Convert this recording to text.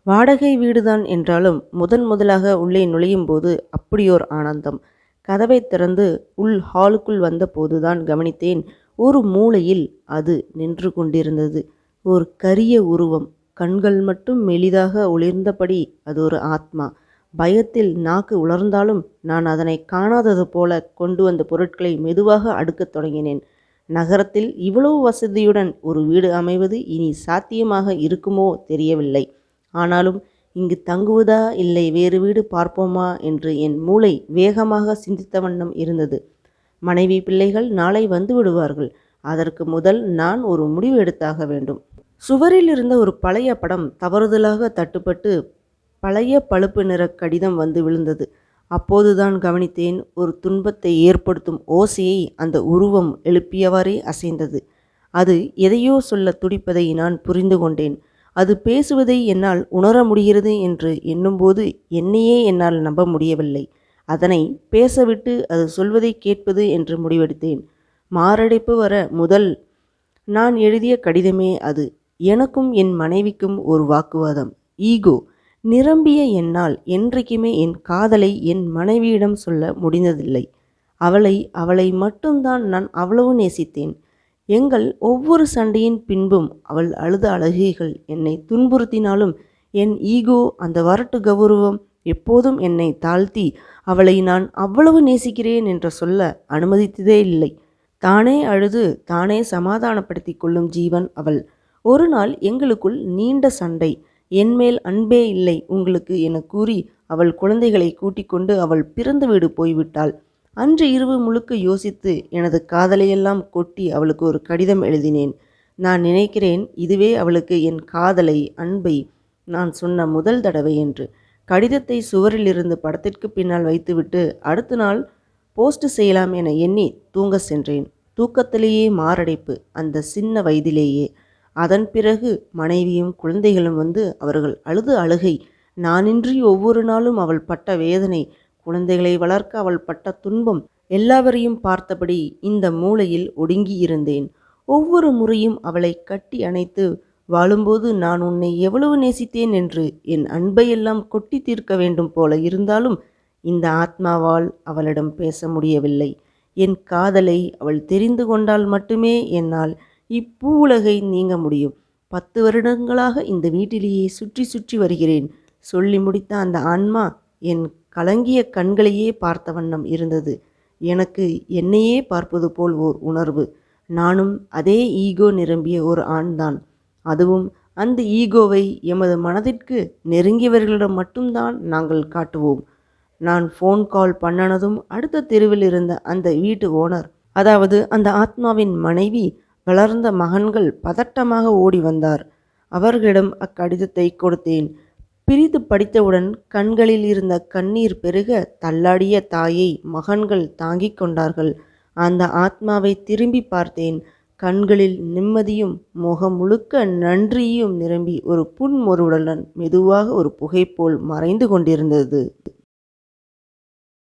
வாடகை வீடுதான் என்றாலும் முதலாக உள்ளே நுழையும்போது அப்படியோர் ஆனந்தம். கதவைத் திறந்து உள் ஹாலுக்குள் வந்தபோதுதான் கவனித்தேன், ஒரு மூலையில் அது நின்று கொண்டிருந்தது. ஒரு கரிய உருவம். கண்கள் மட்டும் மெலிதாக ஒளிர்ந்தபடி அது ஒரு ஆத்மா. பயத்தில் நாக்கு உலர்ந்தாலும் நான் அதனை காணாதது போல கொண்டு வந்த பொருட்களை மெதுவாக அடுக்கத் தொடங்கினேன். நகரத்தில் இவ்வளவு வசதியுடன் ஒரு வீடு அமைவது இனி சாத்தியமாக இருக்குமோ தெரியவில்லை. ஆனாலும் இங்கு தங்குவதா இல்லை வேறு வீடு பார்ப்போமா என்று என் மூளை வேகமாக சிந்தித்த வண்ணம் இருந்தது. மனைவி பிள்ளைகள் நாளை வந்து விடுவார்கள். அதற்கு முதல் நான் ஒரு முடிவு எடுத்தாக வேண்டும். சுவரில் இருந்த ஒரு பழைய படம் தவறுதலாக தட்டுப்பட்டு பழைய பழுப்பு நிற கடிதம் வந்து விழுந்தது. அப்போதுதான் கவனித்தேன், ஒரு துன்பத்தை ஏற்படுத்தும் ஓசையை அந்த உருவம் எழுப்பியவாறே அசைந்தது. அது எதையோ சொல்ல துடிப்பதை நான் புரிந்து கொண்டேன். அது பேசுவதை என்னால் உணர முடிகிறது என்று எண்ணும்போது என்னையே என்னால் நம்ப முடியவில்லை. அதனை பேசவிட்டு அது சொல்வதை கேட்பது என்று முடிவெடுத்தேன். மாரடைப்பு வர முதல் நான் எழுதிய கடிதமே அது. எனக்கும் என் மனைவிக்கும் ஒரு வாக்குவாதம். ஈகோ நிரம்பிய என்னால் என்றைக்குமே என் காதலை என் மனைவியிடம் சொல்ல முடிந்ததில்லை. அவளை மட்டும்தான் நான் அவ்வளவு நேசித்தேன். எங்கள் ஒவ்வொரு சண்டையின் பின்பும் அவள் அழுத அழுகைகள் என்னை துன்புறுத்தினாலும் என் ஈகோ, அந்த வரட்டு கௌரவம் எப்போதும் என்னை தாழ்த்தி அவளை நான் அவ்வளவு நேசிக்கிறேன் என்று சொல்ல அனுமதித்ததே இல்லை. தானே அழுது தானே சமாதானப்படுத்தி கொள்ளும் ஜீவன் அவள். ஒரு நாள் எங்களுக்குள் நீண்ட சண்டை. என்மேல் அன்பே இல்லை உங்களுக்கு என கூறி அவள் குழந்தைகளை கூட்டிக் கொண்டு அவள் பிறந்த வீடு போய்விட்டாள். அன்று இரவு முழுக்க யோசித்து எனது காதலையெல்லாம் கொட்டி அவளுக்கு ஒரு கடிதம் எழுதினேன். நான் நினைக்கிறேன் இதுவே அவளுக்கு என் காதலை, அன்பை நான் சொன்ன முதல் தடவை என்று. கடிதத்தை சுவரில் இருந்து படத்திற்கு பின்னால் வைத்துவிட்டு அடுத்த நாள் போஸ்ட் செய்யலாம் என எண்ணி தூங்க சென்றேன். தூக்கத்திலேயே மாரடைப்பு, அந்த சின்ன வயதிலேயே. அதன் பிறகு மனைவியும் குழந்தைகளும் வந்து அவர்கள் அழுது அழுகை, நானின்றி ஒவ்வொரு நாளும் அவள் பட்ட வேதனை, குழந்தைகளை வளர்க்க அவள் பட்ட துன்பம் எல்லாவரையும் பார்த்தபடி இந்த மூலையில் ஒடுங்கி இருந்தேன். ஒவ்வொரு முறையும் அவளை கட்டி அணைத்து வாழும்போது நான் உன்னை எவ்வளவு நேசித்தேன் என்று என் அன்பையெல்லாம் கொட்டி தீர்க்க வேண்டும் போல இருந்தாலும் இந்த ஆத்மாவால் அவளிடம் பேச முடியவில்லை. என் காதலை அவள் தெரிந்து கொண்டால் மட்டுமே என்னால் இப்பூ உலகை நீங்க முடியும். 10 வருடங்களாக இந்த வீட்டிலேயே சுற்றி சுற்றி வருகிறேன். சொல்லி முடித்த அந்த ஆன்மா என் கலங்கிய கண்களையே பார்த்த வண்ணம் இருந்தது. எனக்கு என்னையே பார்ப்பது போல் ஓர் உணர்வு. நானும் அதே ஈகோ நிரம்பிய ஒரு ஆண்தான். அதுவும் அந்த ஈகோவை எமது மனதிற்கு நெருங்கியவர்களிடம் மட்டும்தான் நாங்கள் காட்டுவோம். நான் ஃபோன் கால் பண்ணனதும் அடுத்த தெருவில் இருந்த அந்த வீட்டு ஓனர், அதாவது அந்த ஆத்மாவின் மனைவி, வளர்ந்த மகன்கள் பதட்டமாக ஓடி வந்தார். அவர்களிடம் அக்கடிதத்தை கொடுத்தேன். பிரித்து படித்தவுடன் கண்களில் இருந்த கண்ணீர் பெருக தள்ளாடிய தாயை மகன்கள் தாங்கிக் கொண்டார்கள். அந்த ஆத்மாவை திரும்பி பார்த்தேன். கண்களில் நிம்மதியும் முகம் முழுக்க நன்றியும் நிரம்பி ஒரு புன்முறுவலுடன் மெதுவாக ஒரு புகை போல் மறைந்து கொண்டிருந்தது.